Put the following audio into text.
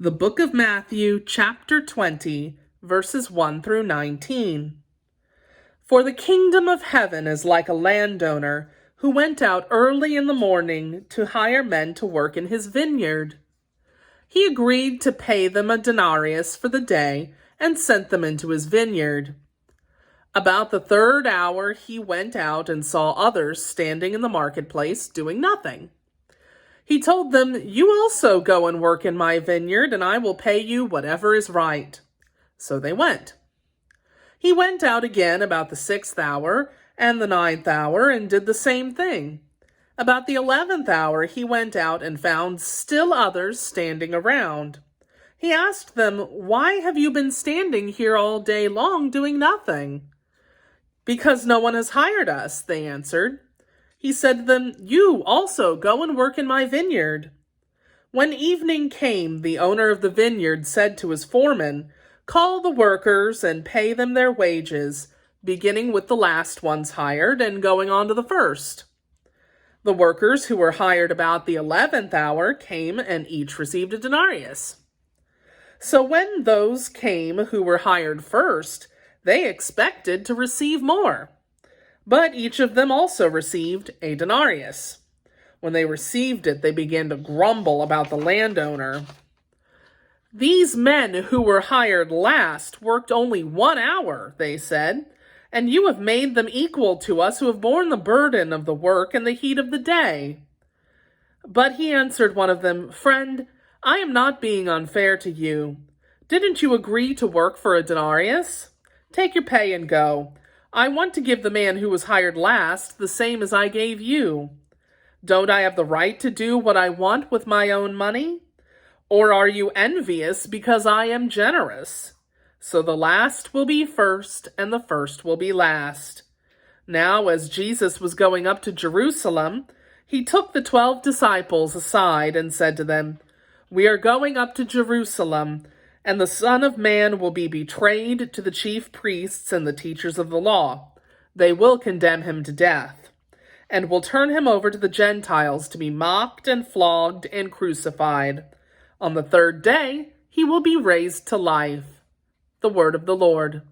The Book of Matthew, chapter 20, verses 1 through 19. For the kingdom of heaven is like a landowner who went out early in the morning to hire men to work in his vineyard. He agreed to pay them a denarius for the day and sent them into his vineyard. About the third hour he went out and saw others standing in the marketplace doing nothing. He told them, "You also go and work in my vineyard, and I will pay you whatever is right." So they went. He went out again about the 6th hour and the 9th hour and did the same thing. About the 11th hour he went out and found still others standing around. He asked them, "Why have you been standing here all day long doing nothing?" "Because no one has hired us," they answered. He said to them, "You also go and work in my vineyard." When evening came, the owner of the vineyard said to his foreman, "Call the workers and pay them their wages, beginning with the last ones hired and going on to the first." The workers who were hired about the 11th hour came and each received a denarius. So when those came who were hired first, they expected to receive more. But each of them also received a denarius. When they received it, they began to grumble about the landowner. "These men who were hired last worked only 1 hour," they said, "and you have made them equal to us who have borne the burden of the work and the heat of the day." But he answered one of them, "Friend, I am not being unfair to you. Didn't you agree to work for a denarius? Take your pay and go. I want to give the man who was hired last the same as I gave you. Don't I have the right to do what I want with my own money? Or are you envious because I am generous? So the last will be first, and the first will be last." Now, as Jesus was going up to Jerusalem, he took the 12 disciples aside and said to them, "We are going up to Jerusalem, and the Son of Man will be betrayed to the chief priests and the teachers of the law. They will condemn him to death, and will turn him over to the Gentiles to be mocked and flogged and crucified. On the third day, he will be raised to life." The word of the Lord.